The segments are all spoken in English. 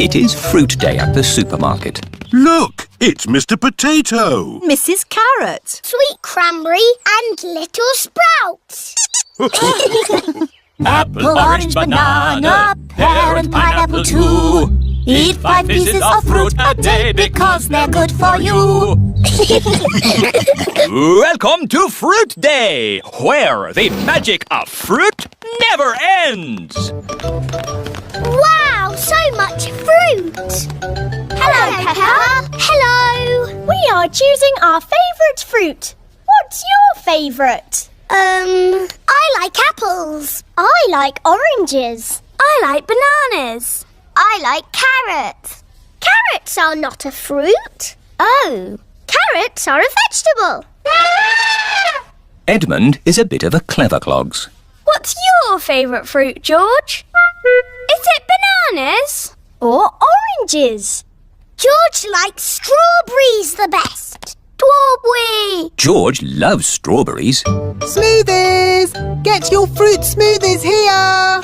It is fruit day at the supermarket. Look, it's Mr. Potato. Mrs. Carrot. Sweet cranberry and little sprouts. Apple, orange, banana, pear and pineapple too. Eat 5 pieces of fruit a day because they're good for you. Welcome to Fruit Day, where the magic of fruit never ends. Wow, so much fruit. Hello, Peppa. Hello. We are choosing our favourite fruit. What's your favourite? I like apples. I like oranges. I like bananas. I like carrots. Carrots are not a fruit. Oh, carrots are a vegetable. Edmund is a bit of a clever clogs. What's your favourite fruit, George? Is it bananas? Or oranges? George likes strawberries the best. Strawberry. George loves strawberries. Smoothies! Get your fruit smoothies here!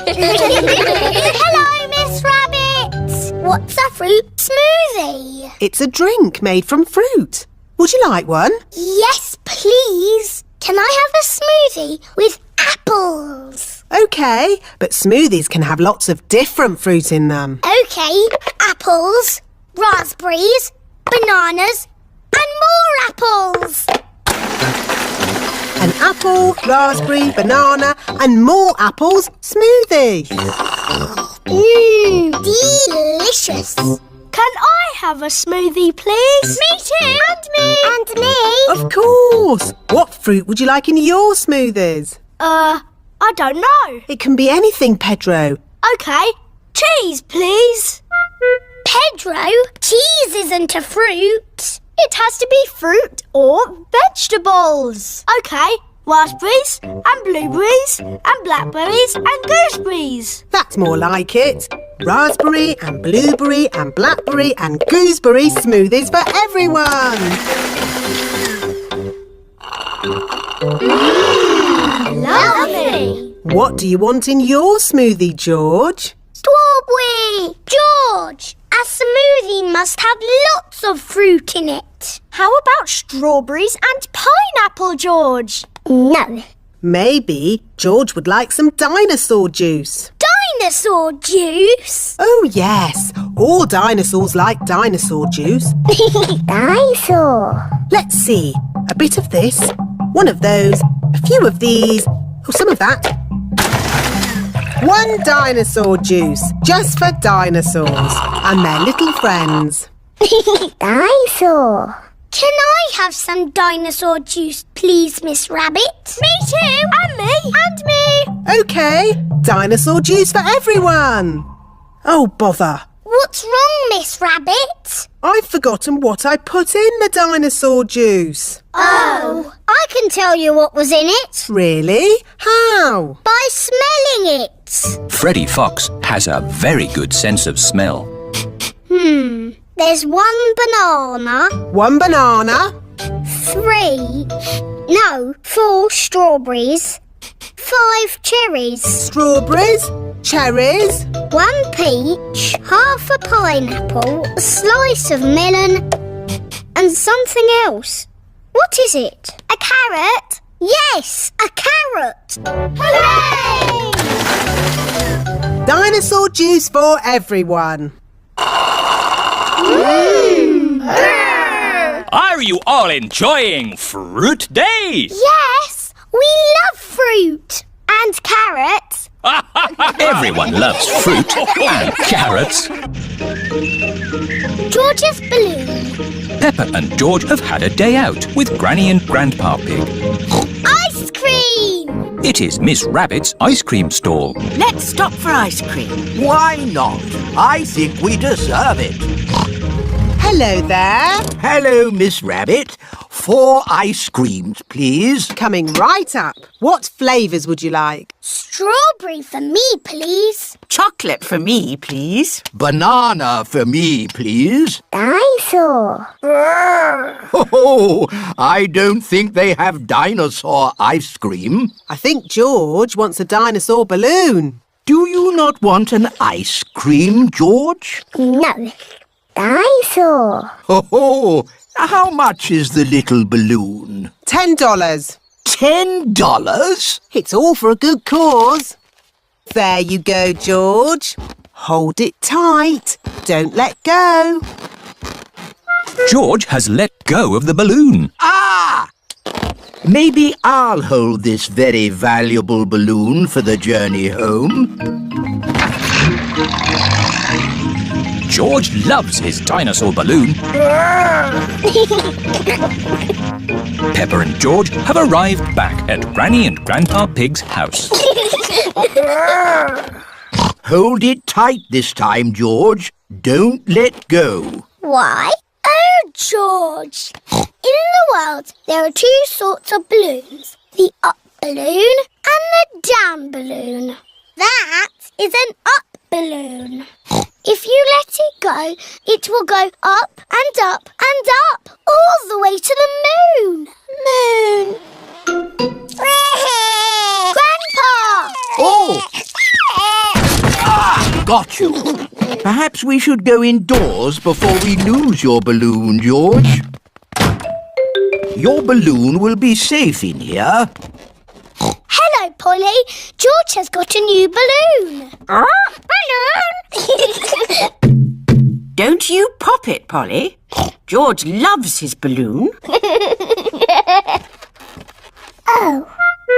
Hello, Miss Rabbit. What's a fruit smoothie? It's a drink made from fruit. Would you like one? Yes, please. Can I have a smoothie with apples? OK, but smoothies can have lots of different fruit in them. OK, apples, raspberries, bananas, and more apples. An apple, raspberry, banana and more apples smoothie. Delicious. Can I have a smoothie, please? Me too. And me. And me. Of course. What fruit would you like in your smoothies? I don't know. It can be anything, Pedro. OK, cheese, please. Pedro, cheese isn't a fruit. It has to be fruit or vegetables. OK, raspberries and blueberries and blackberries and gooseberries. That's more like it. Raspberry and blueberry and blackberry and gooseberry smoothies for everyone. Lovely. What do you want in your smoothie, George? Strawberry. George, a smoothie must have lots of fruit in it. How about strawberries and pineapple, George? No. Maybe George would like some dinosaur juice. Dinosaur juice? Oh, yes. All dinosaurs like dinosaur juice. Dinosaur. Let's see. A bit of this, one of those, a few of these, or some of that. One dinosaur juice, just for dinosaurs and their little friends. Dinosaur. Can I have some dinosaur juice, please, Miss Rabbit? Me too. And me. And me. OK, dinosaur juice for everyone. Oh, bother. What's wrong, Miss Rabbit? I've forgotten what I put in the dinosaur juice. Oh, I can tell you what was in it. Really? How? By smelling it. Freddy Fox has a very good sense of smell. There's 1 banana, One banana, 4 strawberries, 5 cherries, strawberries, cherries, 1 peach, half a pineapple, a slice of melon, and something else. What is it? A carrot? Yes, a carrot. Hooray! dinosaur juice for everyone. Are you all enjoying Fruit Day? Yes, we love fruit and carrots. Everyone loves fruit and carrots. George's balloon. Peppa and George have had a day out with Granny and Grandpa Pig. Ice cream. It is Miss Rabbit's ice cream stall. Let's stop for ice cream. Why not? I think we deserve it. Hello there. Hello, Miss Rabbit. 4 ice creams, please. Coming right up. What flavours would you like? Strawberry for me, please. Chocolate for me, please. Banana for me, please. Dinosaur. Oh, I don't think they have dinosaur ice cream. I think George wants a dinosaur balloon. Do you not want an ice cream, George? No. Dinosaur. Oh, how much is the little balloon? $10. $10? It's all for a good cause. There you go, George. Hold it tight. Don't let go. George has let go of the balloon. Ah! Maybe I'll hold this very valuable balloon for the journey home. George loves his dinosaur balloon. Peppa and George have arrived back at Granny and Grandpa Pig's house. Hold it tight this time, George. Don't let go. Why? Oh, George. In the world, there are two sorts of balloons. The up balloon and the down balloon. That is an up balloon. If you let it go, it will go up and up and up, all the way to the moon. Moon. Grandpa! Oh! Got you. Perhaps we should go indoors before we lose your balloon, George. Your balloon will be safe in here. Hello, Polly. George has got a new balloon. Balloon! Don't you pop it, Polly. George loves his balloon. Oh.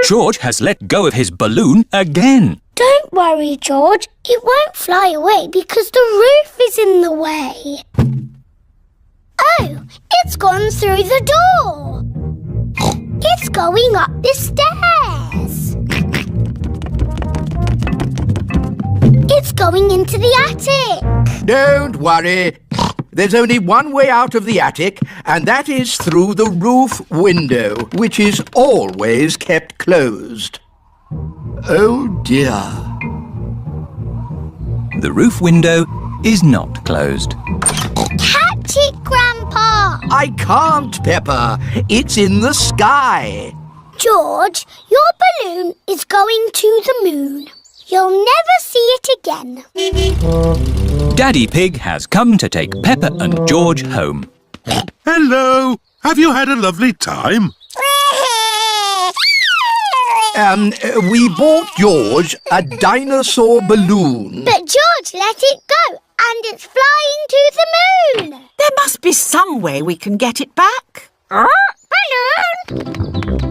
George has let go of his balloon again. Don't worry, George. It won't fly away because the roof is in the way. Oh, it's gone through the door. It's going up the stairs. It's going into the attic. Don't worry. There's only one way out of the attic, and that is through the roof window, which is always kept closed. Oh, dear. The roof window is not closed. Catch it, Grandpa! I can't, Peppa. It's in the sky. George, your balloon is going to the moon. You'll never see it again. Daddy Pig has come to take Peppa and George home. Hello. Have you had a lovely time? We bought George a dinosaur balloon. But George let it go, and it's flying to the moon. There must be some way we can get it back. Balloon!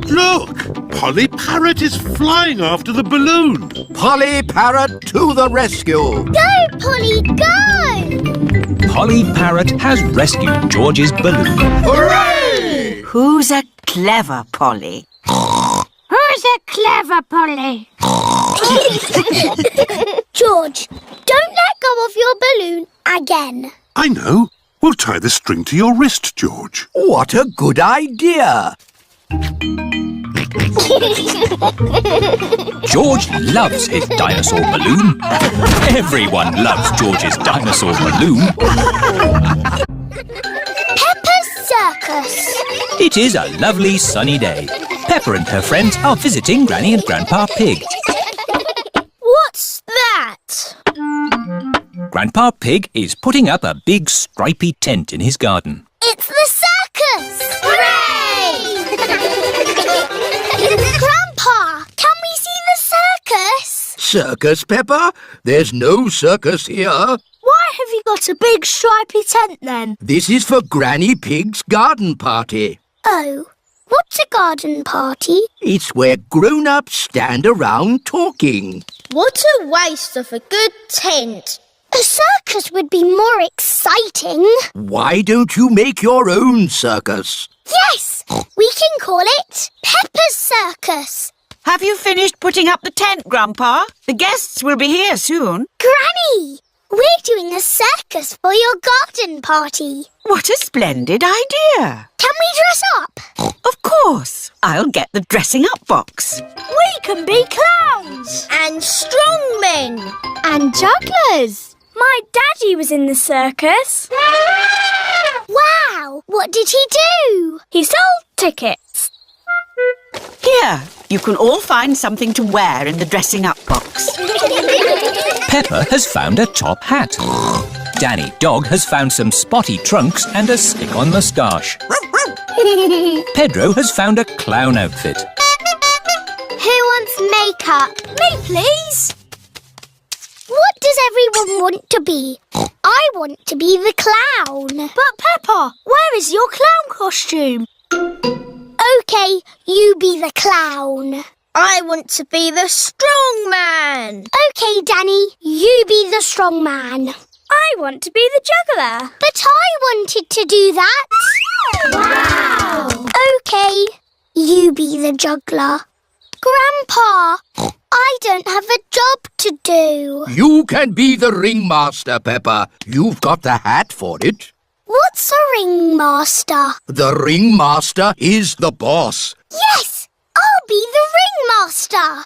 Look! Polly Parrot is flying after the balloon. Polly Parrot to the rescue. Go, Polly, go! Polly Parrot has rescued George's balloon. Hooray! Who's a clever Polly? Who's a clever Polly? George, don't let go of your balloon again. I know. We'll tie the string to your wrist, George. What a good idea. George loves his dinosaur balloon. Everyone loves George's dinosaur balloon. Peppa's Circus. It is a lovely sunny day. Peppa and her friends are visiting Granny and Grandpa Pig. What's that? Grandpa Pig is putting up a big stripy tent in his garden. It's the circus! Hooray! Grandpa, can we see the circus? Circus, Peppa? There's no circus here. Why have you got a big stripy tent then? This is for Granny Pig's garden party. Oh, what's a garden party? It's where grown-ups stand around talking. What a waste of a good tent. A circus would be more exciting. Why don't you make your own circus? Yes, we can call it Peppa's Circus. Have you finished putting up the tent, Grandpa? The guests will be here soon. Granny, we're doing a circus for your garden party. What a splendid idea. Can we dress up? Of course. I'll get the dressing up box. We can be clowns and strongmen and jugglers. My daddy was in the circus. Wow, what did he do? He sold tickets. Here, you can all find something to wear in the dressing up box. Peppa has found a top hat. Danny Dog has found some spotty trunks and a stick-on moustache. Pedro has found a clown outfit. Who wants makeup? Me, please. What does everyone want to be? I want to be the clown. But Peppa, where is your clown costume? OK, you be the clown. I want to be the strong man. OK, Danny, you be the strong man. I want to be the juggler. But I wanted to do that. Wow! OK, you be the juggler. Grandpa, I don't have a job to do. You can be the ringmaster, Peppa. You've got the hat for it. What's a ringmaster? The ringmaster is the boss. Yes, I'll be the ringmaster.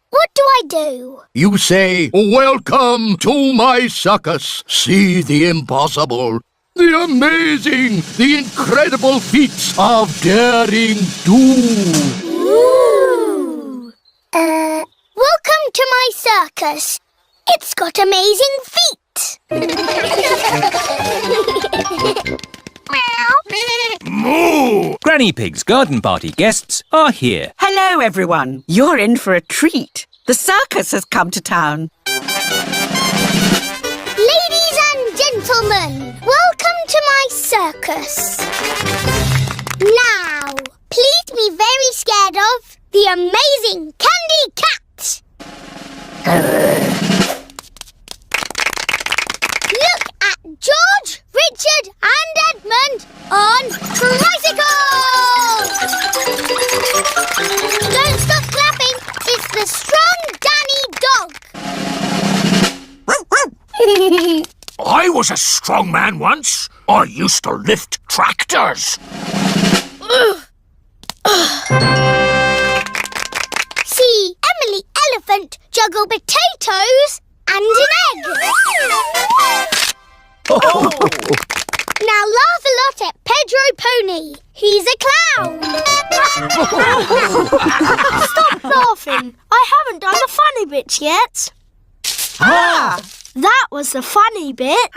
What do I do? You say, "Welcome to my circus. See the impossible, the amazing, the incredible feats of daring do." Ooh. Welcome to my circus. It's got amazing feet. Moo! Granny Pig's garden party guests are here. Hello, everyone. You're in for a treat. The circus has come to town. Ladies and gentlemen, welcome to my circus. Now, please be very scared of the amazing Candy Cat. Look at George, Richard and Edmund on tricycles! Don't stop clapping, it's the strong Danny Dog. I was a strong man once. I used to lift tractors. See Emily Elephant juggle potatoes and an egg. Now laugh a lot at Pedro Pony. He's a clown. Stop laughing. I haven't done the funny bits yet. That was the funny bit.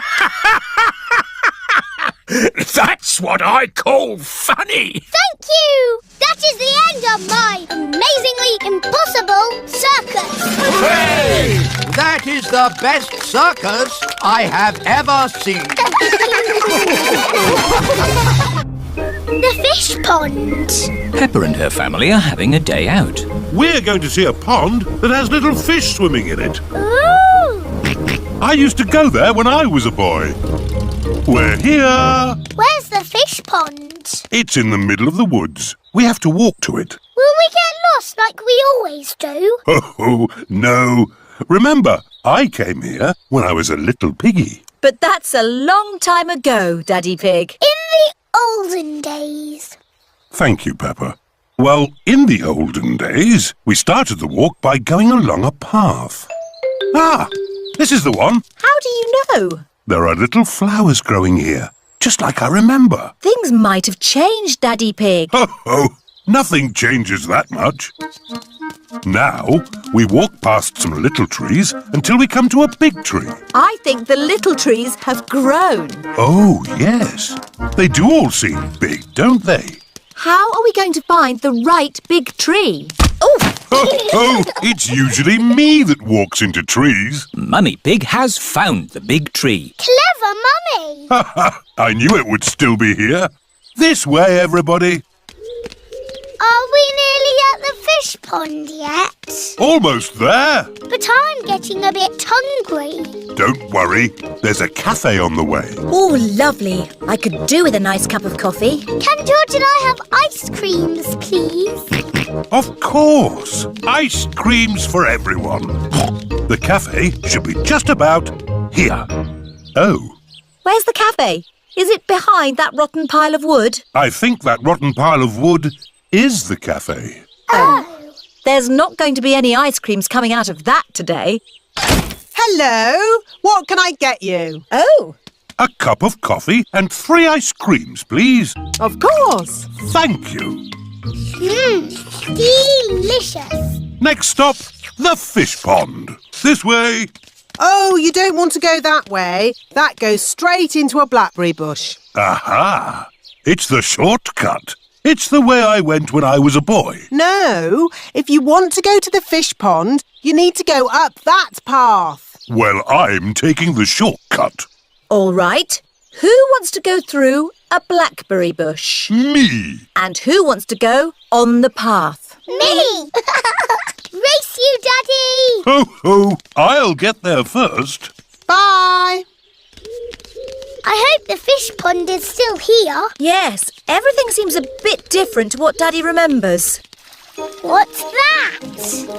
That's what I call funny. Thank you. That is the end of my amazingly impossible circus. Hooray! That is the best circus I have ever seen. The fish pond. Peppa and her family are having a day out. We're going to see a pond that has little fish swimming in it. Ooh. I used to go there when I was a boy. We're here. Where's the fish pond? It's in the middle of the woods. We have to walk to it. Will we get lost like we always do? Oh, no. Remember, I came here when I was a little piggy. But that's a long time ago, Daddy Pig. In the olden days. Thank you, Peppa. Well, in the olden days, we started the walk by going along a path. Ah, this is the one. How do you know? There are little flowers growing here, just like I remember. Things might have changed, Daddy Pig. Oh, nothing changes that much. Now, we walk past some little trees until we come to a big tree. I think the little trees have grown. Oh, yes. They do all seem big, don't they? How are we going to find the right big tree? Oh, it's usually me that walks into trees. Mummy Pig has found the big tree. Clever Mummy. I knew it would still be here. This way, everybody. Are we nearly at the fish pond yet? Almost there. But I'm getting a bit hungry. Don't worry. There's a cafe on the way. Oh, lovely. I could do with a nice cup of coffee. Can George and I have ice creams, please? Of course. Ice creams for everyone. The cafe should be just about here. Oh, Where's the cafe? Is it behind that rotten pile of wood? I think that rotten pile of wood is the cafe. There's not going to be any ice creams coming out of that today. Hello, what can I get you? Oh, A cup of coffee and 3 ice creams, please. Of course. Thank you. Delicious. Next stop, the fish pond. This way. Oh, you don't want to go that way. That goes straight into a blackberry bush. Aha! It's the shortcut. It's the way I went when I was a boy. No, if you want to go to the fish pond, you need to go up that path. Well, I'm taking the shortcut. All right. Who wants to go through a blackberry bush? Me. And who wants to go on the path? Me! Race you, Daddy! Ho, ho. I'll get there first. Bye. I hope the fish pond is still here. Yes, everything seems a bit different to what Daddy remembers. What's that?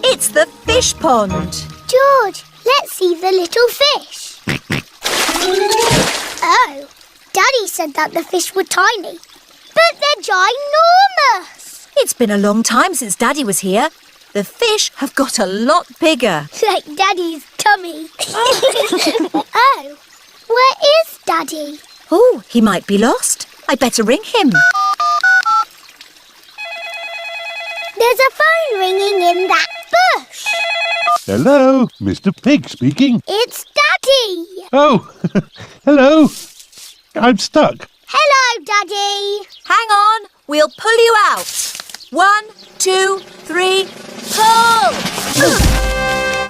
It's the fish pond. George, let's see the little fish. Oh, Daddy said that the fish were tiny, but they're ginormous. It's been a long time since Daddy was here. The fish have got a lot bigger. Like Daddy's tummy. Oh, where is Daddy? Oh, he might be lost. I'd better ring him. There's a phone ringing in that bush. Hello, Mr. Pig speaking. It's Daddy. Oh, hello. I'm stuck. Hello, Daddy. Hang on, we'll pull you out. 1, 2, 3, pull!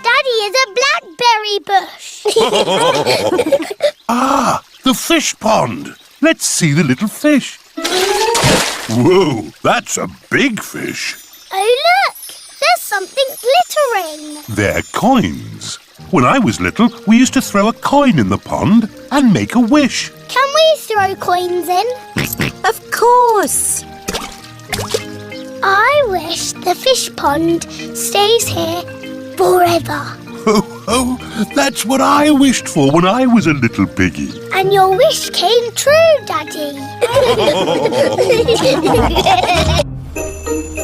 Daddy is a blackberry bush. Ah, the fish pond. Let's see the little fish. Whoa, that's a big fish. Oh, look! There's something glittering. They're coins. When I was little, we used to throw a coin in the pond and make a wish. Can we throw coins in? Of course. I wish the fish pond stays here forever. Ho, ho, that's what I wished for when I was a little piggy. And your wish came true, Daddy.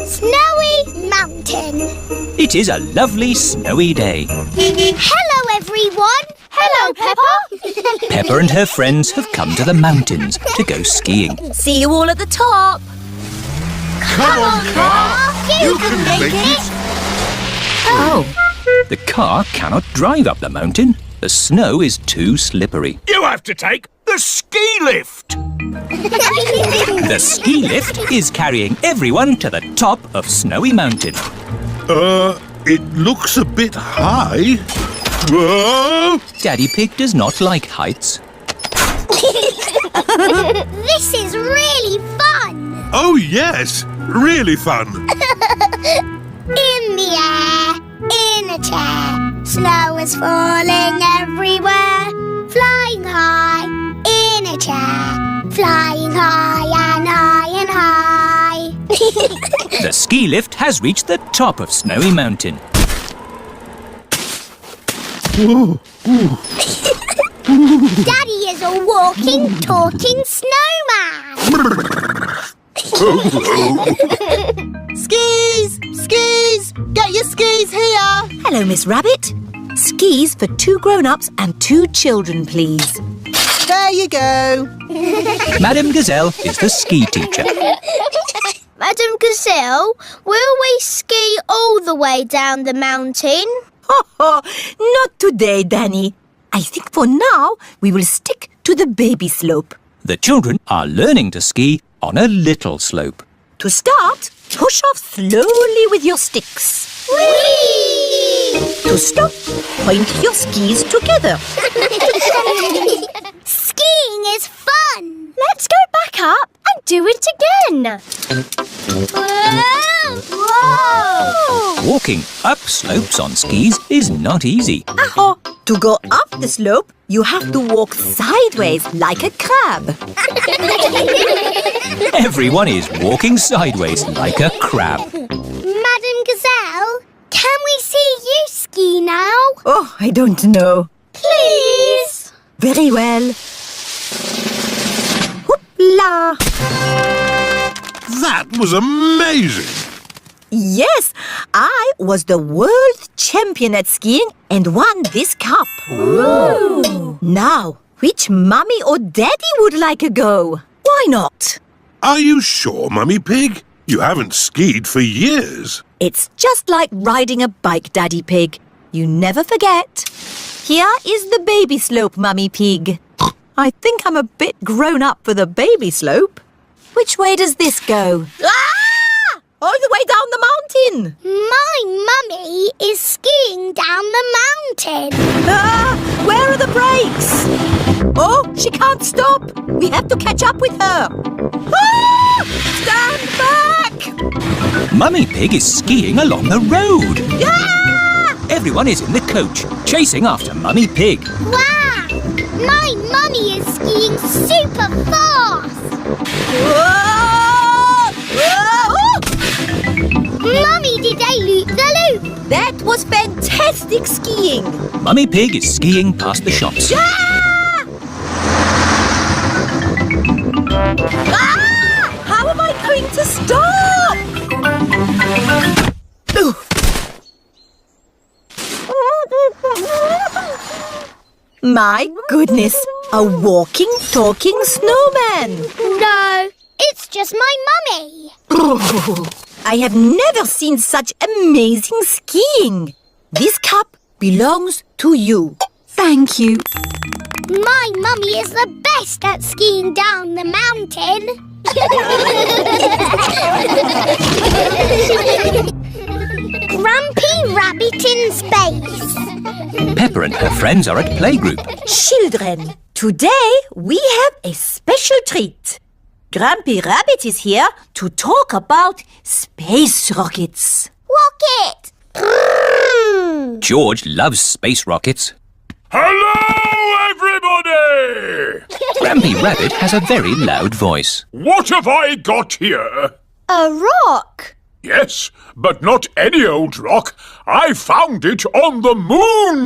Snowy Mountain. It is a lovely snowy day. Hello, everyone. Hello, Peppa. Peppa and her friends have come to the mountains to go skiing. See you all at the top. Come on, car. You can make it. Oh, The car cannot drive up the mountain. The snow is too slippery. You have to take the ski lift. The ski lift is carrying everyone to the top of Snowy Mountain. It looks a bit high. Whoa! Daddy Pig does not like heights. This is really fun. Oh, yes. Really fun. In the air, in a chair. Snow is falling everywhere. Flying high, in a chair. Flying high and high and high. The ski lift has reached the top of Snowy Mountain. Whoa. Daddy is a walking, talking snowman. Skis! Skis! Get your skis here! hello, Miss Rabbit. Skis for 2 grown-ups and 2 children, please. There you go. Madame Gazelle is the ski teacher. Madam Gazelle, will we ski all the way down the mountain? Not today, Danny. I think for now we will stick to the baby slope. The children are learning to ski on a little slope. To start, push off slowly with your sticks. Whee! To stop, point your skis together. Skiing is fun. Let's go back up and do it again. Whoa! Walking up slopes on skis is not easy. Aho! To go up the slope, you have to walk sideways like a crab. Everyone is walking sideways like a crab. Madam Gazelle, can we see you ski now? Oh, I don't know. Please? Very well. Hoopla! That was amazing. Yes, I was the world champion at skiing and won this cup. Ooh. Now, which mummy or daddy would like a go? Why not? Are you sure, Mummy Pig? You haven't skied for years. It's just like riding a bike, Daddy Pig. You never forget. Here is the baby slope, Mummy Pig. I think I'm a bit grown up for the baby slope. Which way does this go? Ah! All the way down the mountain. My mummy is skiing down the mountain. Ah! Where are the brakes? Oh, she can't stop. We have to catch up with her. Ah! Stand back! Mummy Pig is skiing along the road. Ah! Everyone is in the coach, chasing after Mummy Pig. Wow! My mummy is skiing super fast. Whoa! Whoa! Mummy did a loop-the-loop. That was fantastic skiing. Mummy Pig is skiing past the shops. Ah! Ah! How am I going to stop? Ooh. My goodness, a walking, talking snowman. No, it's just my mummy. I have never seen such amazing skiing. This cup belongs to you. Thank you. My mummy is the best at skiing down the mountain. Grumpy Rabbit in Space. Peppa and her friends are at playgroup. Children, today we have a special treat. Grumpy Rabbit is here to talk about space rockets. Rocket! George loves space rockets. Hello, everybody! Grumpy Rabbit has a very loud voice. What have I got here? A rock. Yes, but not any old rock. I found it on the moon!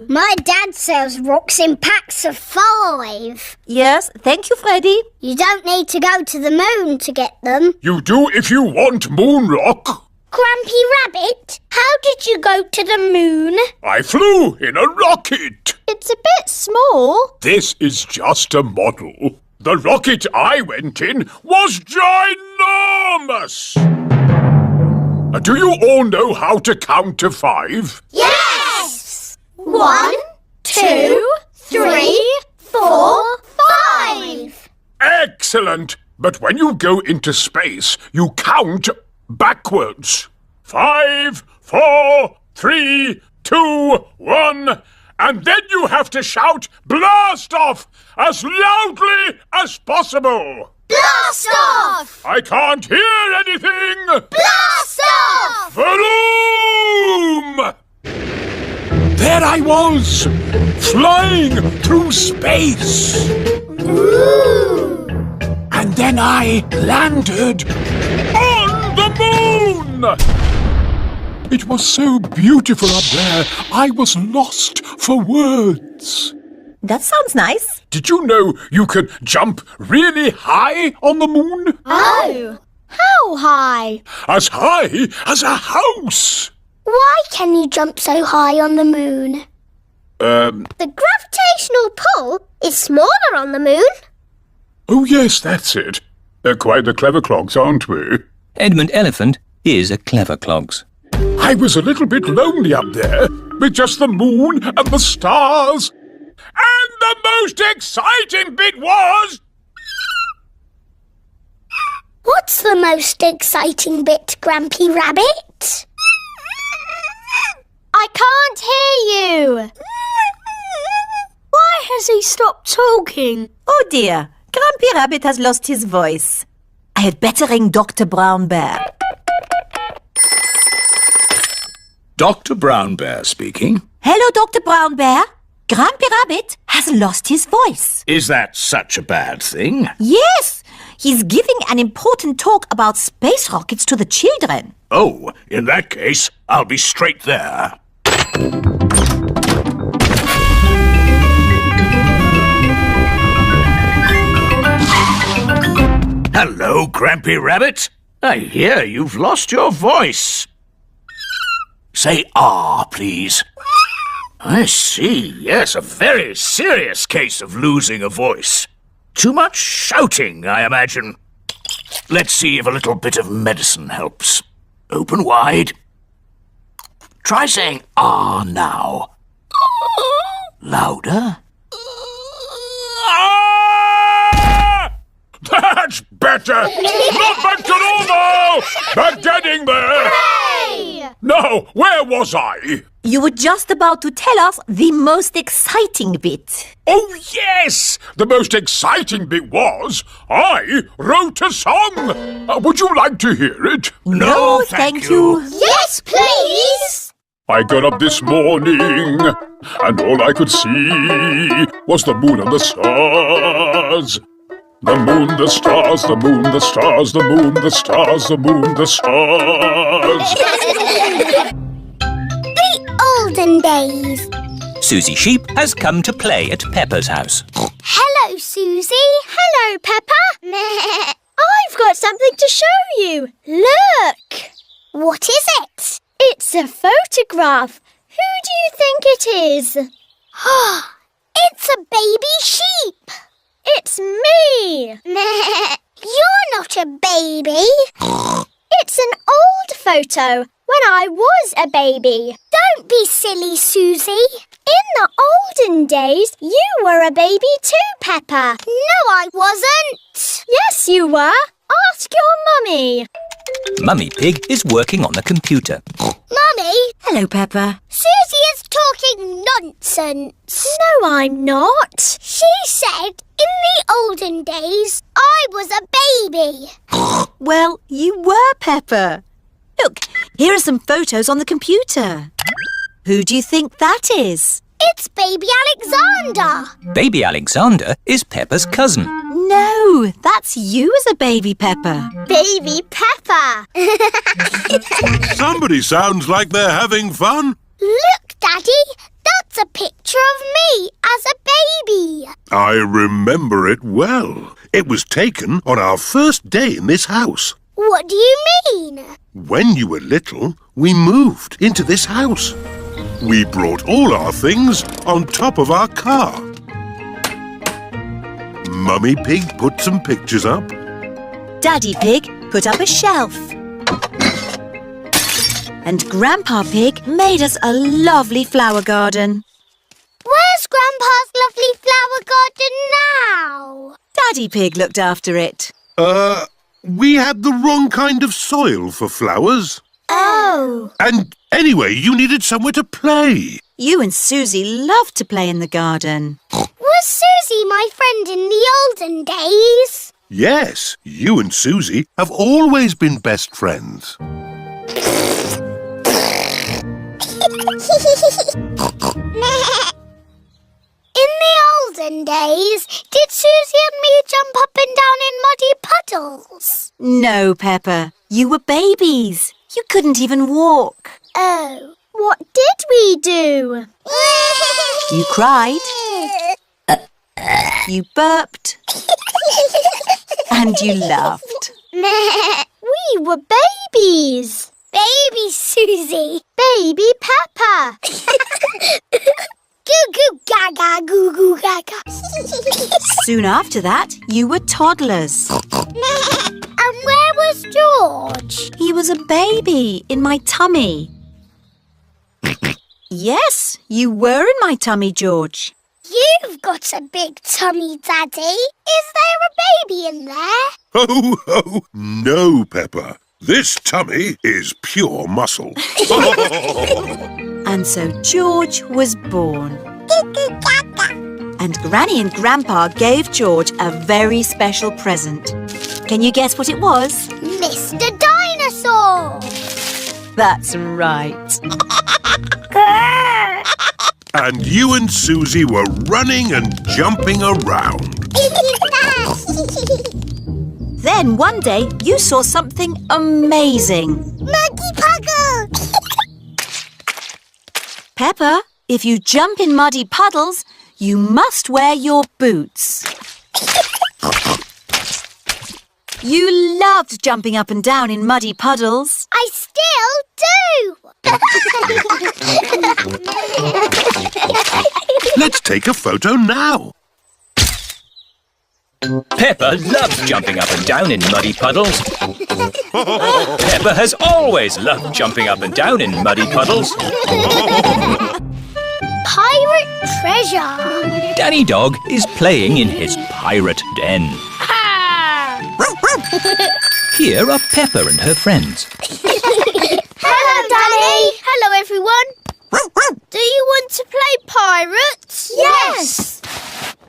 My dad sells rocks in packs of 5. Yes, thank you, Freddy. You don't need to go to the moon to get them. You do if you want moon rock. Grumpy Rabbit, how did you go to the moon? I flew in a rocket. It's a bit small. This is just a model. The rocket I went in was ginormous! Do you all know how to count to 5? Yes! 1, 2, 3, 4, 5. Excellent! But when you go into space, you count backwards. 5, 4, 3, 2, 1... And then you have to shout, "Blast off!" as loudly as possible. Blast off! I can't hear anything. Blast off! Vroom! There I was, flying through space. Ooh! And then I landed on the moon. It was so beautiful up there, I was lost for words. That sounds nice. Did you know you can jump really high on the moon? Oh, how high? As high as a house. Why can you jump so high on the moon? The gravitational pull is smaller on the moon. Oh yes, that's it. Quite the clever clogs, aren't we? Edmund Elephant is a clever clogs. I was a little bit lonely up there, with just the moon and the stars. And the most exciting bit was... What's the most exciting bit, Grumpy Rabbit? I can't hear you. Why has he stopped talking? Oh dear, Grumpy Rabbit has lost his voice. I had better ring Dr. Brown Bear. Dr. Brown Bear speaking. Hello, Dr. Brown Bear. Grumpy Rabbit has lost his voice. Is that such a bad thing? Yes, he's giving an important talk about space rockets to the children. Oh, in that case, I'll be straight there. Hello, Grumpy Rabbit. I hear you've lost your voice. Say ah, please. I see, yes, a very serious case of losing a voice. Too much shouting, I imagine. Let's see if a little bit of medicine helps. Open wide. Try saying ah now. Louder. That's better! Not back to normal! Back getting there! Hooray! Now, where was I? You were just about to tell us the most exciting bit. Oh, yes! The most exciting bit was I wrote a song! Would you like to hear it? No, thank you. Yes, please! I got up this morning, and all I could see was the moon and the stars. The moon, the stars, the moon, the stars, the moon, the stars, the moon, the stars. The olden days. Susie Sheep has come to play at Peppa's house. Hello, Susie. Hello, Peppa. I've got something to show you. Look! What is it? It's a photograph. Who do you think it is? It's a baby sheep. It's me! You're not a baby. It's an old photo when I was a baby. Don't be silly, Susie. In the olden days, you were a baby too, Peppa. No, I wasn't. Yes, you were. Ask your mummy. Mummy Pig is working on the computer. Mummy, Hello, Peppa. Susie is talking nonsense. No, I'm not. She said in the olden days I was a baby. Well, you were, Peppa. Look, here are some photos on the computer. Who do you think that is? It's baby Alexander. Baby Alexander is Peppa's cousin. No, that's you as a baby, Peppa. Baby Peppa. Somebody sounds like they're having fun. Look, Daddy, that's a picture of me as a baby. I remember it well. It was taken on our first day in this house. What do you mean? When you were little, we moved into this house. We brought all our things on top of our car. Mummy Pig put some pictures up. Daddy Pig put up a shelf. And Grandpa Pig made us a lovely flower garden. Where's Grandpa's lovely flower garden now? Daddy Pig looked after it. We had the wrong kind of soil for flowers. Oh. And anyway, you needed somewhere to play. You and Susie loved to play in the garden. Was Susie my friend in the olden days? Yes, you and Susie have always been best friends. In the olden days, did Susie and me jump up and down in muddy puddles? No, Peppa. You were babies. You couldn't even walk. Oh. What did we do? You cried. You burped. And you laughed. We were babies. Baby Susie. Baby Peppa. Goo goo gaga, goo goo gaga. Soon after that, you were toddlers. And where was George? He was a baby in my tummy. Yes, you were in my tummy, George. You've got a big tummy, Daddy. Is there a baby in there? Ho, ho, no, Peppa. This tummy is pure muscle. And so George was born. And Granny and Grandpa gave George a very special present. Can you guess what it was? Mr. Dinosaur. That's right. And you and Susie were running and jumping around. Then one day you saw something amazing. Muggy Puggle. Peppa, if you jump in muddy puddles, you must wear your boots. You loved jumping up and down in muddy puddles. I still do. Let's take a photo now. Peppa loves jumping up and down in muddy puddles. Peppa has always loved jumping up and down in muddy puddles. Pirate treasure. Danny Dog is playing in his pirate den. Here are Peppa and her friends. Hello, Danny. Hello, everyone. Do you want to play pirates? Yes.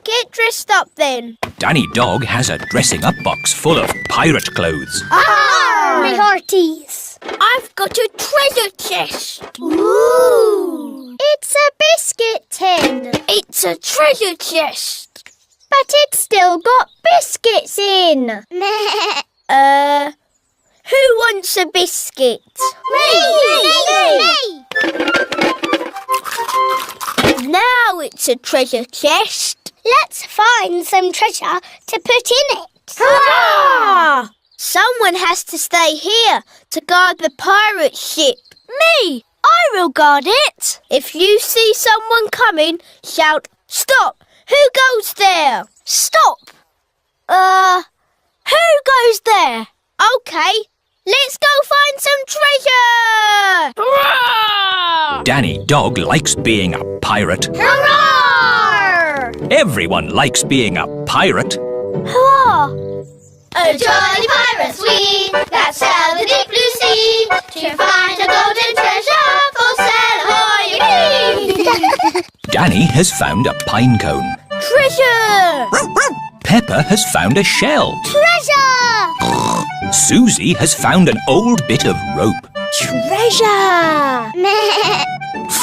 Get dressed up then. Danny Dog has a dressing up box full of pirate clothes. Me hearties. I've got a treasure chest. Ooh. It's a biscuit tin. It's a treasure chest. But it's still got biscuits in. Who wants a biscuit? Me. Now it's a treasure chest. Let's find some treasure to put in it. Hurrah! Someone has to stay here to guard the pirate ship. Me! I will guard it. If you see someone coming, shout, "Stop! Who goes there?" Stop! Who goes there? OK, let's go find some treasure! Hurrah! Danny Dog likes being a pirate. Hurrah! Everyone likes being a pirate. Hurrah! A jolly pirates we, that sail the deep blue sea, to find a golden treasure, full sail ahoy! Danny has found a pine cone. Treasure! Peppa has found a shell. Treasure! Susie has found an old bit of rope. Treasure!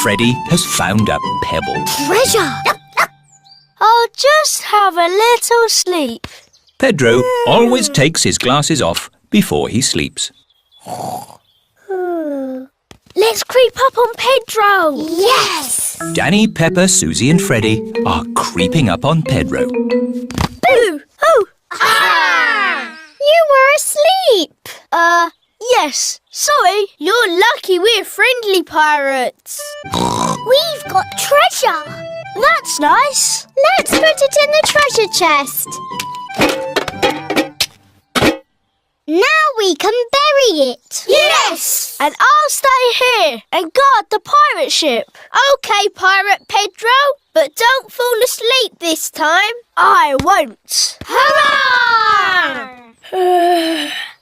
Freddie has found a pebble. Treasure! I'll just have a little sleep. Pedro always takes his glasses off before he sleeps. Let's creep up on Pedro. Yes! Danny, Peppa, Susie and Freddie are creeping up on Pedro. Boo! Oh! Ah! You were asleep. Yes. Sorry. You're lucky we're friendly pirates. We've got treasure. That's nice. Let's put it in the treasure chest. Now we can bury it. Yes! And I'll stay here and guard the pirate ship. OK, Pirate Pedro, but don't fall asleep this time. I won't. Hurrah!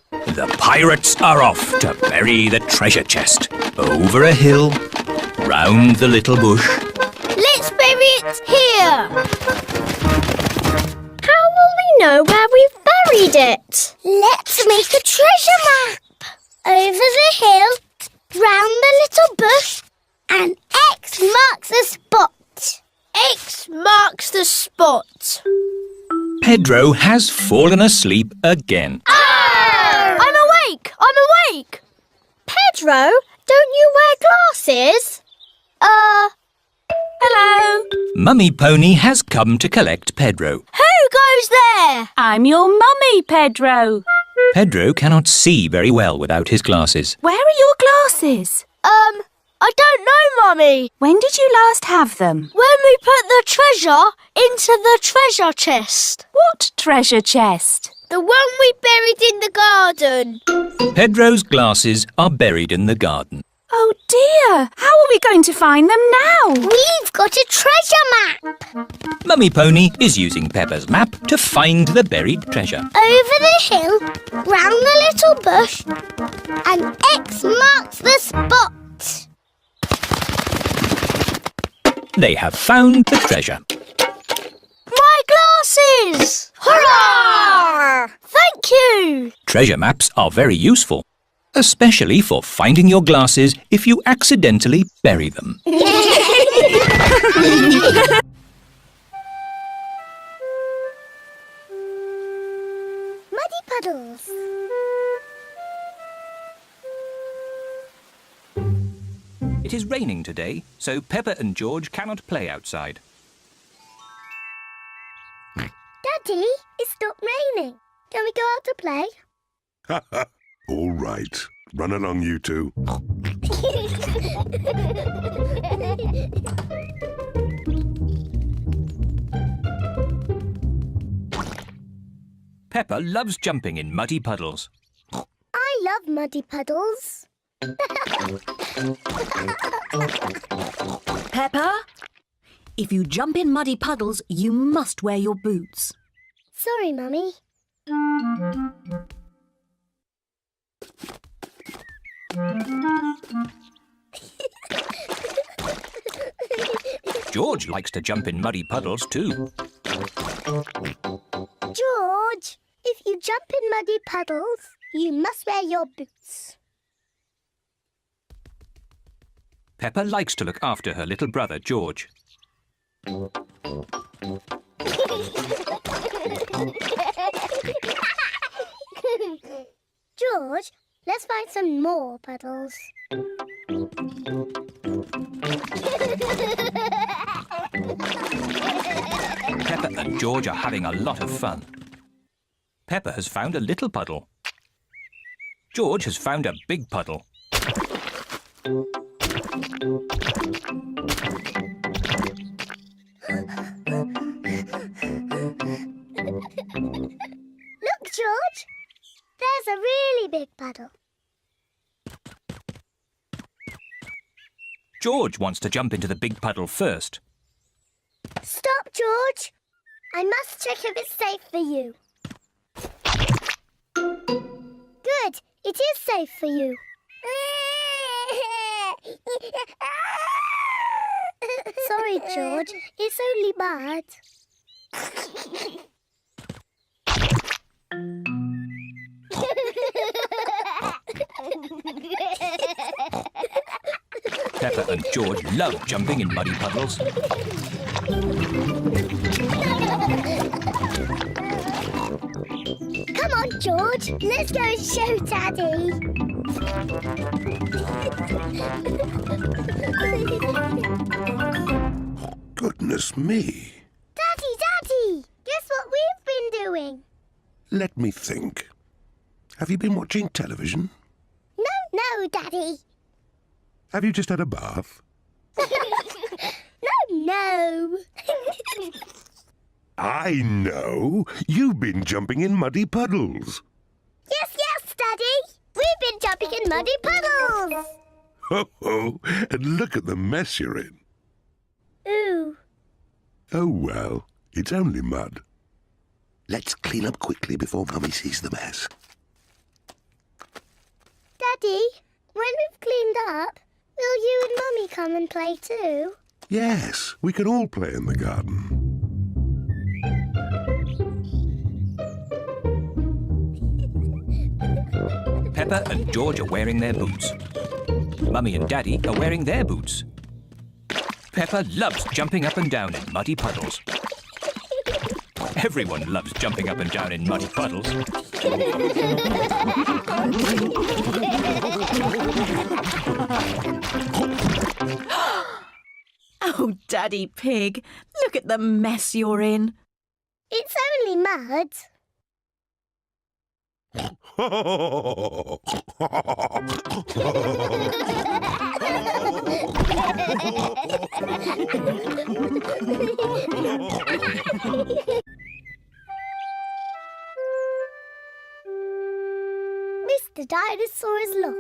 The pirates are off to bury the treasure chest. Over a hill, round the little bush. Let's bury it here. How will we know where we've buried it? Let's make a treasure map. Over the hill, round the little bush, and X marks the spot. X marks the spot. Pedro has fallen asleep again. I'm awake! I'm awake! Pedro, don't you wear glasses? Hello? Mummy Pony has come to collect Pedro. Who goes there? I'm your mummy, Pedro. Pedro cannot see very well without his glasses. Where are your glasses? I don't know, Mummy. When did you last have them? When we put the treasure into the treasure chest. What treasure chest? The one we buried in the garden. Pedro's glasses are buried in the garden. Oh dear! How are we going to find them now? We've got a treasure map. Mummy Pony is using Peppa's map to find the buried treasure. Over the hill, round the little bush, and X marks the spot. They have found the treasure. My glasses! Hurrah! Thank you! Treasure maps are very useful, especially for finding your glasses if you accidentally bury them. Muddy puddles. It is raining today, so Peppa and George cannot play outside. Daddy, it stopped raining. Can we go out to play? All right. Run along, you two. Peppa loves jumping in muddy puddles. I love muddy puddles. Peppa, if you jump in muddy puddles, you must wear your boots. Sorry, Mummy. George likes to jump in muddy puddles too. George, if you jump in muddy puddles, you must wear your boots. Peppa likes to look after her little brother George. George, let's find some more puddles. Peppa and George are having a lot of fun. Peppa has found a little puddle. George has found a big puddle. Look, George. There's a really big puddle. George wants to jump into the big puddle first. Stop, George. I must check if it's safe for you. Good. It is safe for you. Sorry, George. It's only mud. Peppa and George love jumping in muddy puddles. Come on, George. Let's go and show Daddy. Goodness me. Daddy! Guess what we've been doing? Let me think. Have you been watching television? No, Daddy. Have you just had a bath? No. I know. You've been jumping in muddy puddles. Yes, Daddy. We've been jumping in muddy puddles. Ho ho! And look at the mess you're in. Ooh. Oh well, it's only mud. Let's clean up quickly before Mummy sees the mess. Daddy, when we've cleaned up, will you and Mummy come and play too? Yes, we can all play in the garden. Peppa and George are wearing their boots. Mummy and Daddy are wearing their boots. Peppa loves jumping up and down in muddy puddles. Everyone loves jumping up and down in muddy puddles. Oh, Daddy Pig, look at the mess you're in. It's only mud. Mr. Dinosaur is lost.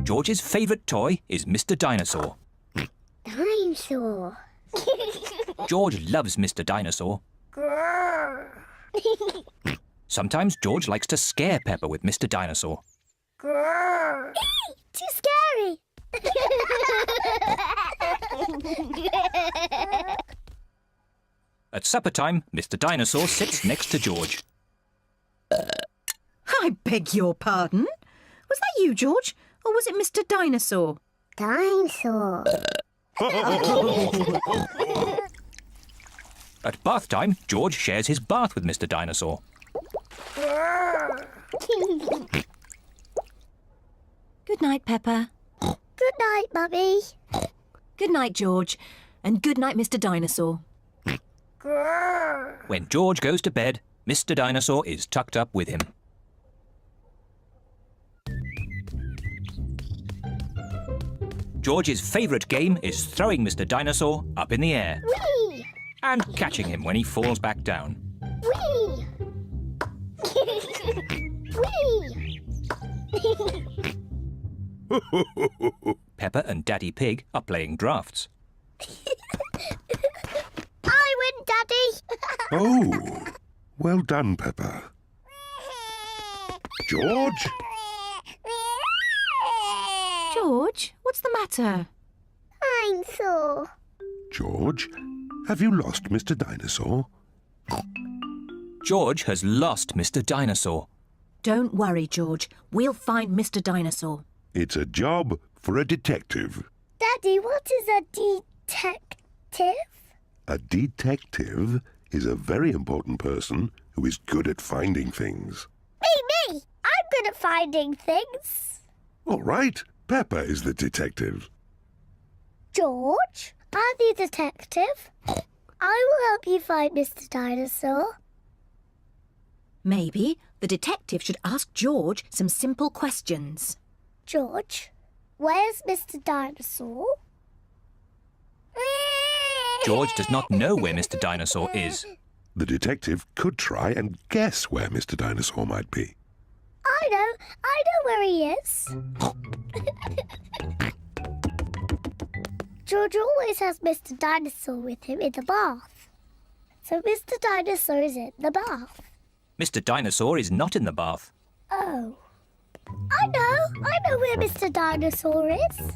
George's favourite toy is Mr. Dinosaur. Dinosaur. George loves Mr. Dinosaur. Sometimes George likes to scare Peppa with Mr. Dinosaur. Too scary. At supper time, Mr. Dinosaur sits next to George. I beg your pardon? Was that you, George? Or was it Mr. Dinosaur? Dinosaur. At bath time, George shares his bath with Mr. Dinosaur. Good night, Peppa. Good night, Mummy. Good night, George. And good night, Mr. Dinosaur. When George goes to bed, Mr. Dinosaur is tucked up with him. George's favourite game is throwing Mr. Dinosaur up in the air. Whee! and catching him when he falls back down. Whee! Whee! Peppa and Daddy Pig are playing drafts. I win, Daddy! Oh, well done, Peppa. George? George, what's the matter? I'm sore. George, have you lost Mr. Dinosaur? George has lost Mr. Dinosaur. Don't worry, George. We'll find Mr. Dinosaur. It's a job for a detective. Daddy, what is a detective? A detective is a very important person who is good at finding things. Me! I'm good at finding things. All right, Peppa is the detective. George, I'm the detective. I will help you find Mr. Dinosaur. Maybe the detective should ask George some simple questions. George, where's Mr. Dinosaur? George does not know where Mr. Dinosaur is. The detective could try and guess where Mr. Dinosaur might be. I know where he is. George always has Mr. Dinosaur with him in the bath. So Mr. Dinosaur is in the bath. Mr. Dinosaur is not in the bath. Oh. I know where Mr. Dinosaur is.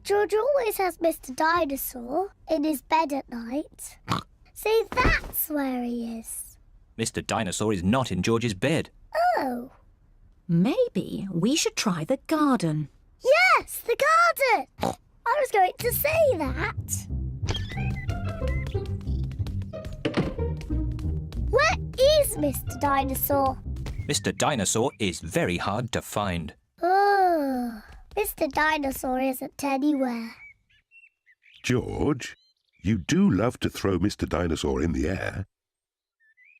George always has Mr. Dinosaur in his bed at night. See, that's where he is. Mr. Dinosaur is not in George's bed. Oh. Maybe we should try the garden. Yes, the garden! I was going to say that. Where is Mr. Dinosaur? Mr. Dinosaur is very hard to find. Oh, Mr. Dinosaur isn't anywhere. George, you do love to throw Mr. Dinosaur in the air.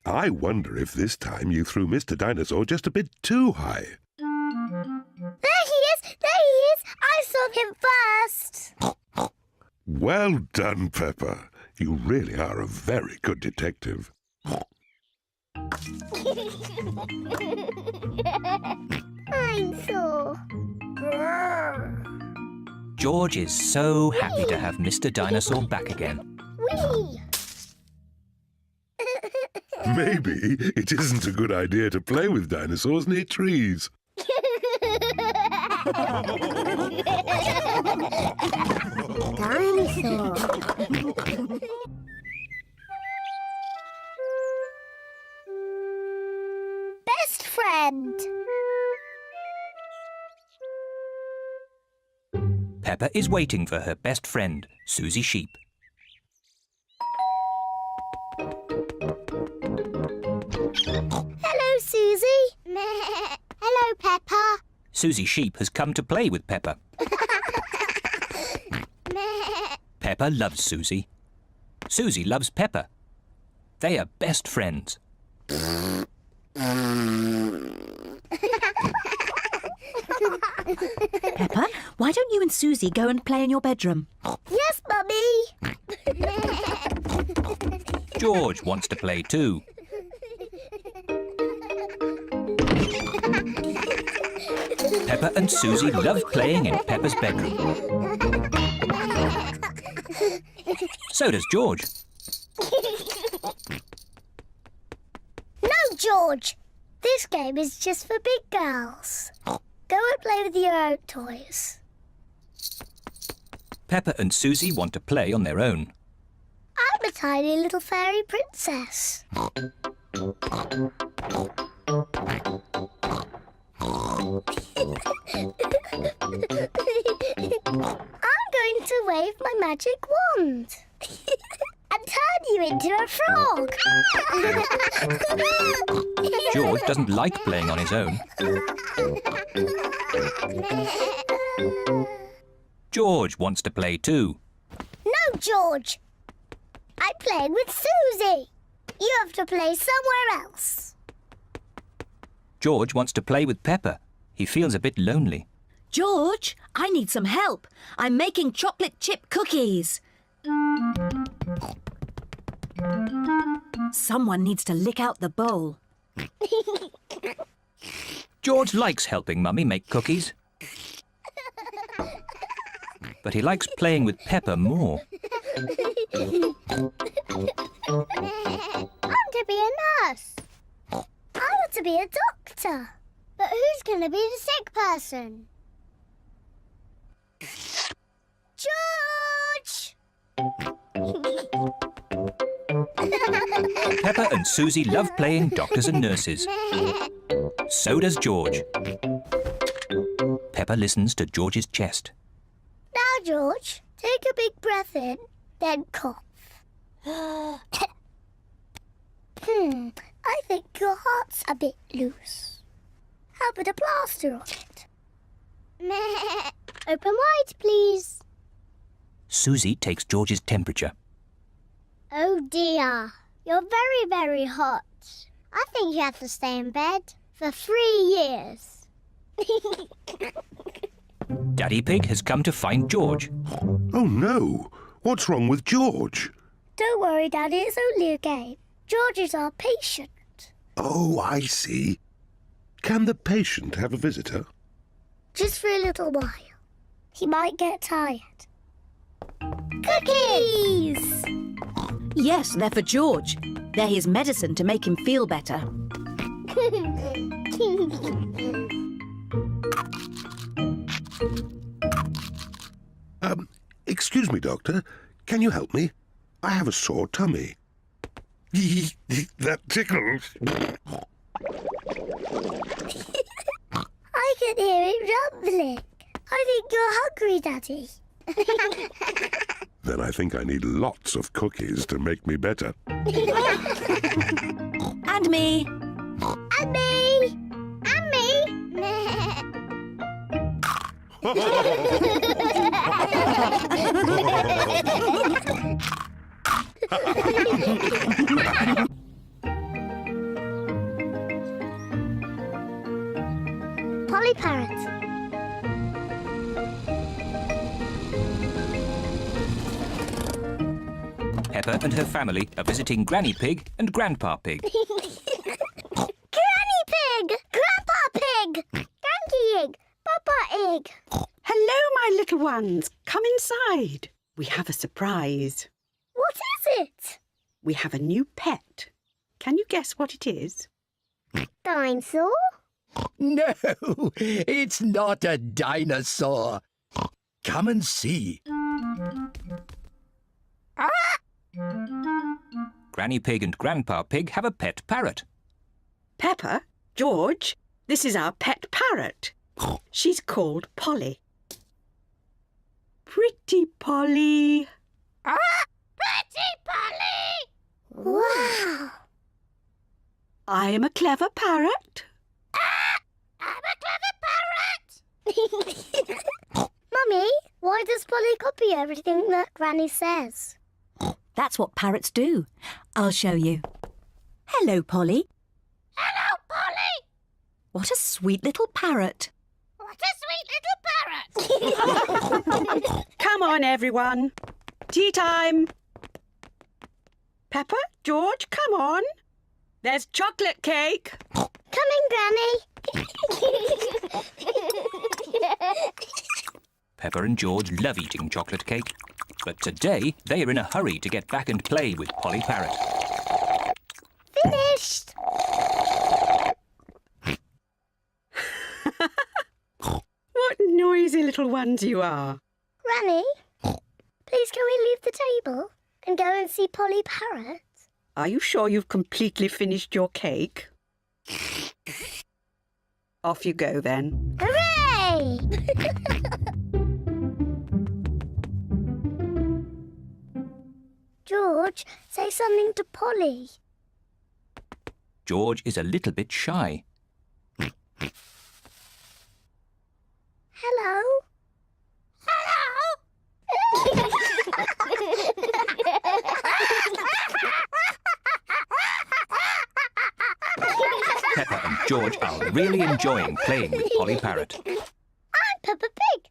I wonder if this time you threw Mr. Dinosaur just a bit too high. There he is! There he is! I saw him first! Well done, Peppa. You really are a very good detective. I'm sore. George is so happy to have Mr. Dinosaur back again. Whee! Maybe it isn't a good idea to play with dinosaurs near trees. Dinosaur. Best friend. Peppa is waiting for her best friend, Susie Sheep. Hello, Susie. Hello, Peppa. Susie Sheep has come to play with Peppa. Peppa loves Susie. Susie loves Peppa. They are best friends. Peppa, why don't you and Susie go and play in your bedroom? Yes, Mummy. George wants to play too. Peppa and Susie love playing in Peppa's bedroom. So does George. No, George. This game is just for big girls. Go and play with your own toys. Peppa and Susie want to play on their own. I'm a tiny little fairy princess. I'm going to wave my magic wand and turn you into a frog. George doesn't like playing on his own. George wants to play too. No, George. I'm playing with Susie. You have to play somewhere else. George wants to play with Peppa. He feels a bit lonely. George, I need some help. I'm making chocolate chip cookies. Someone needs to lick out the bowl. George likes helping Mummy make cookies. But he likes playing with Peppa more. I want to be a nurse. I want to be a doctor. But who's going to be the sick person? George! Peppa and Susie love playing doctors and nurses. So does George. Peppa listens to George's chest. Now, George, take a big breath in, then cough. I think your heart's a bit loose. How about a plaster on it? Open wide, please. Susie takes George's temperature. Oh dear, you're very, very hot. I think you have to stay in bed for 3 years. Daddy Pig has come to find George. Oh no! What's wrong with George? Don't worry, Daddy, it's only a game. George is our patient. Oh, I see. Can the patient have a visitor? Just for a little while. He might get tired. Cookies! Yes, they're for George. They're his medicine to make him feel better. Excuse me, Doctor. Can you help me? I have a sore tummy. That tickles. I can hear it rumbling. I think you're hungry, Daddy. Then I think I need lots of cookies to make me better. And me. And me! And me! Polly Parrot. Peppa and her family are visiting Granny Pig and Grandpa Pig. Granny Pig! Grandpa Pig! Granny Egg! Papa Egg! Hello, my little ones. Come inside. We have a surprise. What is it? We have a new pet. Can you guess what it is? Dinosaur? No, it's not a dinosaur. Come and see. Granny Pig and Grandpa Pig have a pet parrot. Peppa, George, this is our pet parrot. She's called Polly. Pretty Polly. Pretty Polly! Wow! I am a clever parrot. I'm a clever parrot! Mummy, why does Polly copy everything that Granny says? That's what parrots do. I'll show you. Hello, Polly. Hello, Polly! What a sweet little parrot. What a sweet little parrot! Come on, everyone. Tea time. Peppa, George, come on. There's chocolate cake. Coming, Granny. Peppa and George love eating chocolate cake. But today they are in a hurry to get back and play with Polly Parrot. Finished! What noisy little ones you are. Granny, please can we leave the table and go and see Polly Parrot? Are you sure you've completely finished your cake? Off you go then. Hooray! George, say something to Polly. George is a little bit shy. Hello? Hello? Peppa and George are really enjoying playing with Polly Parrot. I'm Peppa Pig.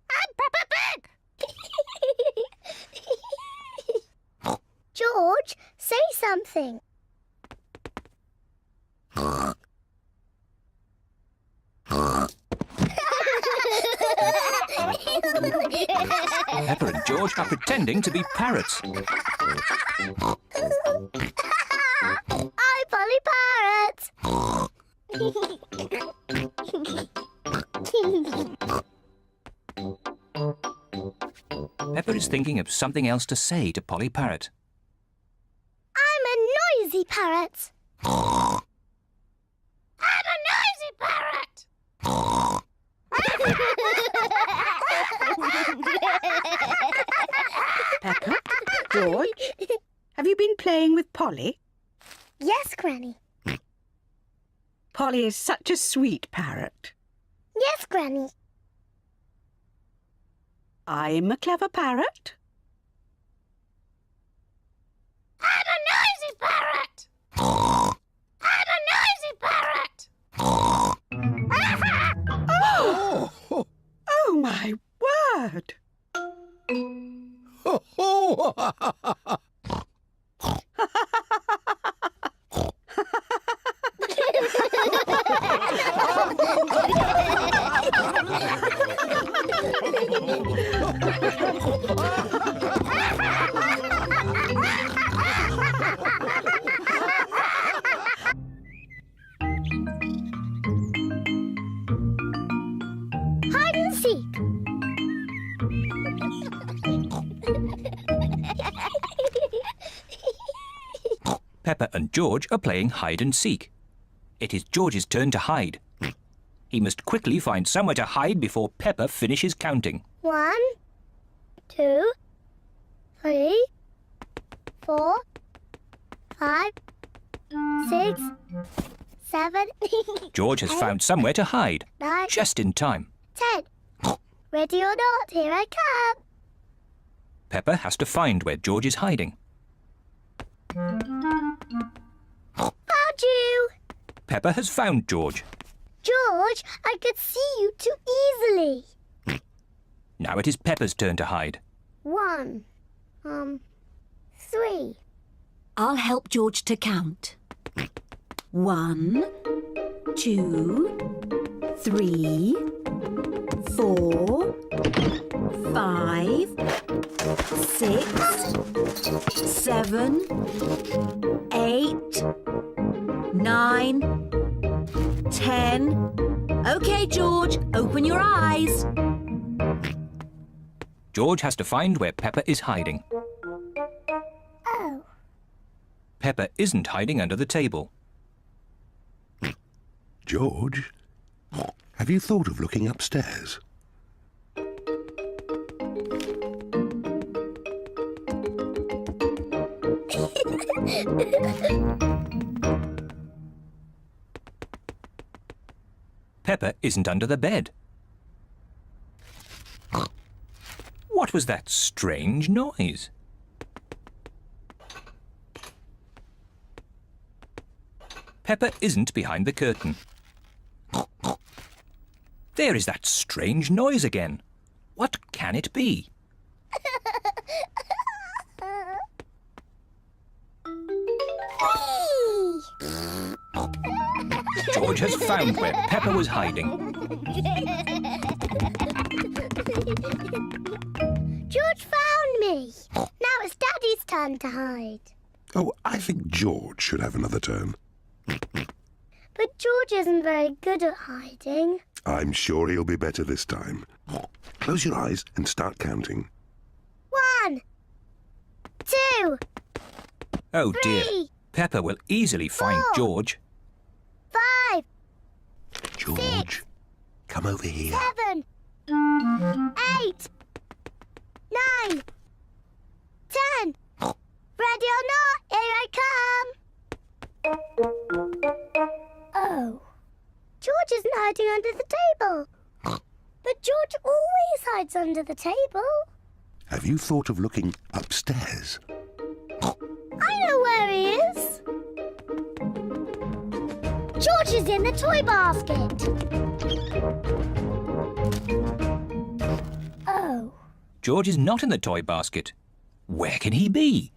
I'm Peppa Pig. George, something. Peppa and George are pretending to be parrots. I'm Polly Parrot. Peppa is thinking of something else to say to Polly Parrot. I'm a noisy parrot. I'm a noisy parrot. Peppa, George, have you been playing with Polly? Yes, Granny. Polly is such a sweet parrot. Yes, Granny. I'm a clever parrot. I'm a noisy parrot. I'm a noisy parrot. Oh, my word! Hide and seek. Peppa and George are playing hide and seek. It is George's turn to hide. He must quickly find somewhere to hide before Peppa finishes counting. 1, 2, 3, 4, 5, 6, 7, George has found somewhere to hide, 9, just in time. 10. Ready or not, here I come. Peppa has to find where George is hiding. Found you. Peppa has found George. George, I could see you too easily. Now it is Peppa's turn to hide. 1, 3. I'll help George to count. 1, 2, 3, 4, 5, 6, 7, 8, 9, 10. OK, George, open your eyes. George has to find where Peppa is hiding. Oh. Peppa isn't hiding under the table. George, have you thought of looking upstairs? Peppa isn't under the bed. What was that strange noise? Peppa isn't behind the curtain. There is that strange noise again. What can it be? George has found where Peppa was hiding. George found me. Now it's Daddy's turn to hide. Oh, I think George should have another turn. But George isn't very good at hiding. I'm sure he'll be better this time. Close your eyes and start counting. 1, 2, Oh 3, dear, Peppa will easily find 4, George. 5, George, come over here. 7, 8, 9, 10. Ready or not, here I come. Oh. George isn't hiding under the table. But George always hides under the table. Have you thought of looking upstairs? I know where he is. George is in the toy basket. Oh. George is not in the toy basket. Where can he be?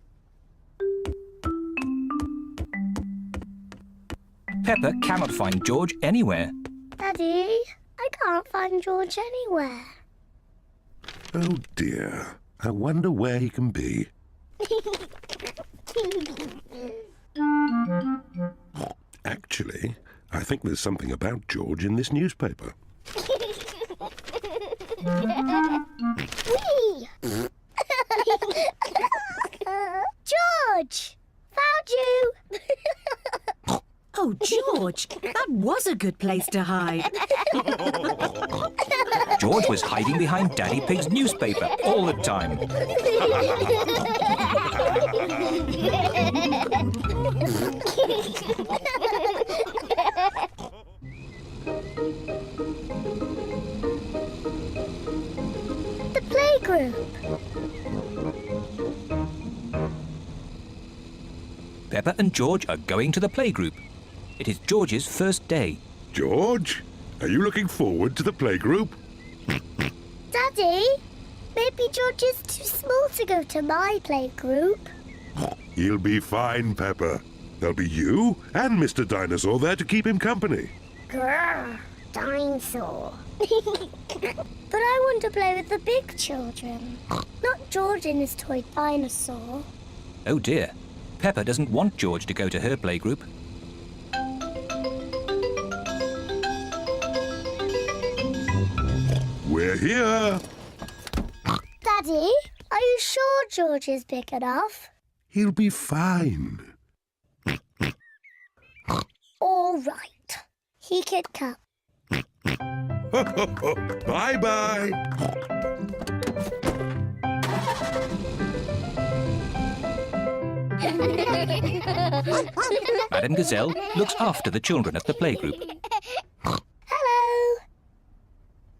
Peppa cannot find George anywhere. Daddy, I can't find George anywhere. Oh dear. I wonder where he can be. Actually, I think there's something about George in this newspaper. Whee! George! Found you! Oh, George, that was a good place to hide. George was hiding behind Daddy Pig's newspaper all the time. The playgroup. Peppa and George are going to the playgroup. It is George's first day. George, are you looking forward to the playgroup? Daddy, maybe George is too small to go to my playgroup. He'll be fine, Peppa. There'll be you and Mr. Dinosaur there to keep him company. Grrr, dinosaur. But I want to play with the big children, not George and his toy dinosaur. Oh dear. Peppa doesn't want George to go to her playgroup. We're here. Daddy, are you sure George is big enough? He'll be fine. All right. He could come. Bye-bye. Madame Gazelle looks after the children at the playgroup. Hello.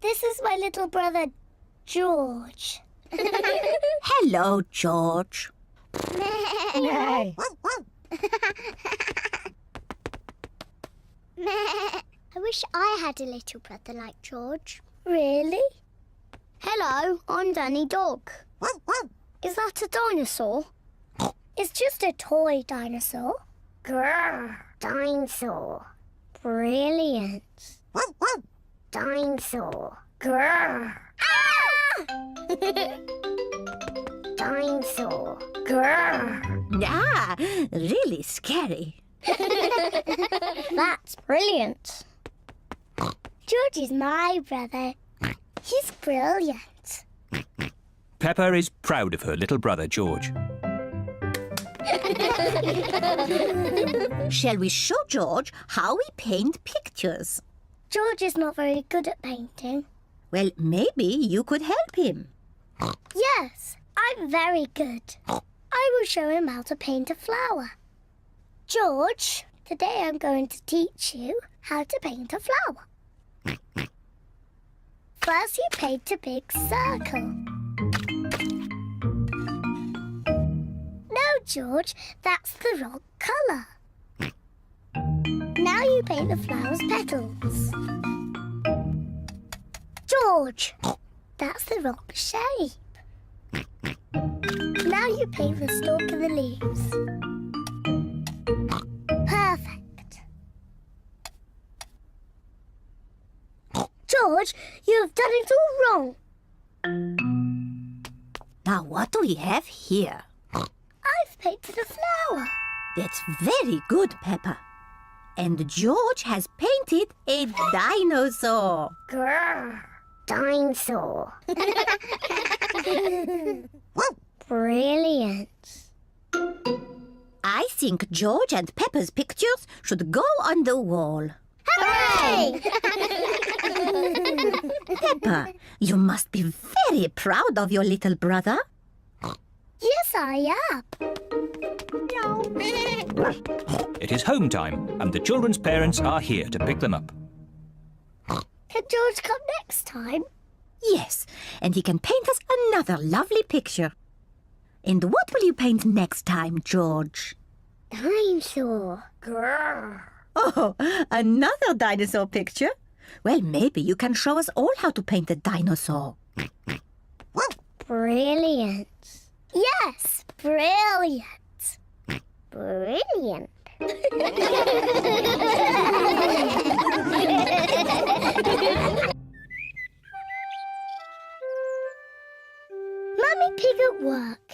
This is my little brother, George. Hello, George. I wish I had a little brother like George. Really? Hello, I'm Danny Dog. Is that a dinosaur? It's just a toy dinosaur. Grrr, dinosaur. Brilliant. Dinosaur. Grrr. Ah! Dinosaur. Grrr. Ah, really scary. That's brilliant. George is my brother. He's brilliant. Peppa is proud of her little brother George. Shall we show George how we paint pictures? George is not very good at painting. Well, maybe you could help him. Yes, I'm very good. I will show him how to paint a flower. George, today I'm going to teach you how to paint a flower. First you paint a big circle. No, George, that's the wrong colour. Now you paint the flower's petals. George, that's the wrong shape. Now you paint the stalk of the leaves. Perfect. George, you have done it all wrong. Now what do we have here? I've painted a flower. That's very good, Peppa. And George has painted a dinosaur. Grrr, dinosaur. Brilliant. I think George and Peppa's pictures should go on the wall. Hooray! Peppa, you must be very proud of your little brother. Yes, I am. It is home time and the children's parents are here to pick them up. Can George come next time? Yes, and he can paint us another lovely picture. And what will you paint next time, George? Dinosaur. Grrr. Oh, another dinosaur picture? Well, maybe you can show us all how to paint a dinosaur. Brilliant. Yes, brilliant. Brilliant. Mummy Pig at work.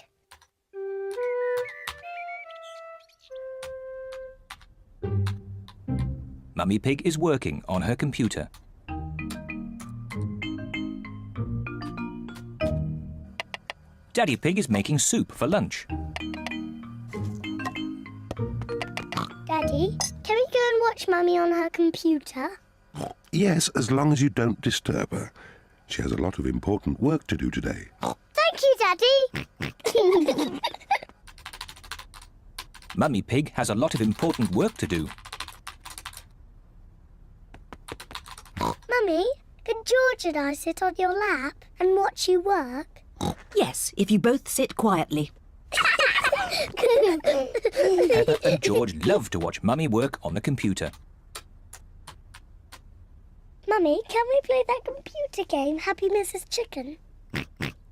Mummy Pig is working on her computer. Daddy Pig is making soup for lunch. Daddy, can we go and watch Mummy on her computer? Yes, as long as you don't disturb her. She has a lot of important work to do today. Thank you, Daddy. Mummy Pig has a lot of important work to do. Mummy, can George and I sit on your lap and watch you work? Yes, if you both sit quietly. Peppa and George love to watch Mummy work on the computer. Mummy, can we play that computer game, Happy Mrs. Chicken?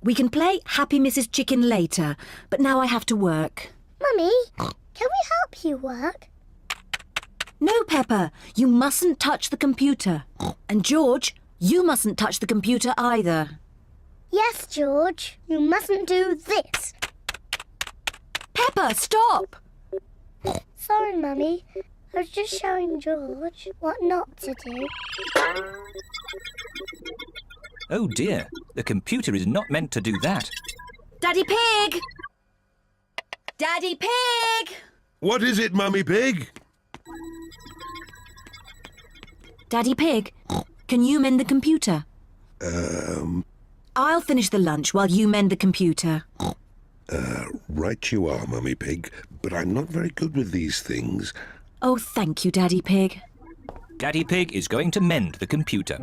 We can play Happy Mrs. Chicken later, but now I have to work. Mummy, can we help you work? No, Peppa, you mustn't touch the computer. And George, you mustn't touch the computer either. Yes, George, you mustn't do this. Peppa, stop! Sorry, Mummy. I was just showing George what not to do. Oh dear, the computer is not meant to do that. Daddy Pig! Daddy Pig! What is it, Mummy Pig? Daddy Pig, can you mend the computer? I'll finish the lunch while you mend the computer. Right you are, Mummy Pig, but I'm not very good with these things. Oh, thank you, Daddy Pig. Daddy Pig is going to mend the computer.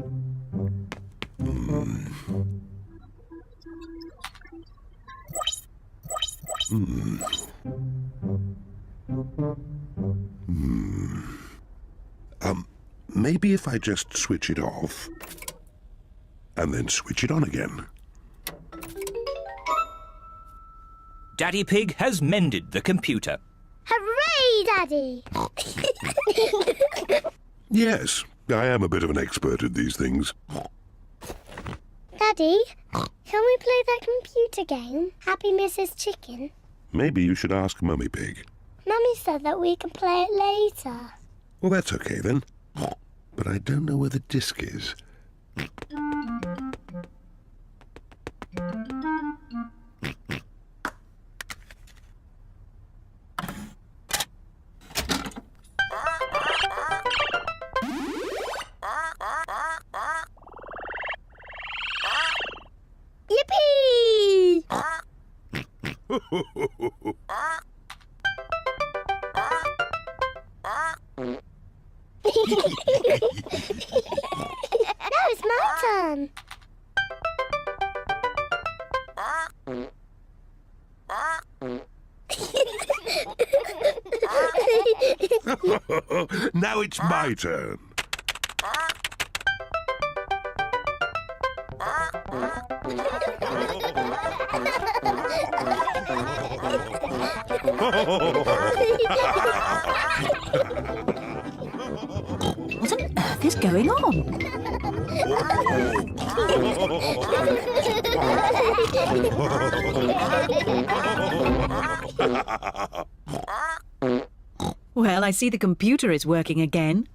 Maybe if I just switch it off and then switch it on again. Daddy Pig has mended the computer. Hooray, Daddy! Yes, I am a bit of an expert at these things. Daddy, can we play that computer game, Happy Mrs. Chicken? Maybe you should ask Mummy Pig. Mummy said that we can play it later. Well, that's okay then. But I don't know where the disc is. Yippee! Now it's my turn. Now it's my turn. What on earth is going on? Well, I see the computer is working again.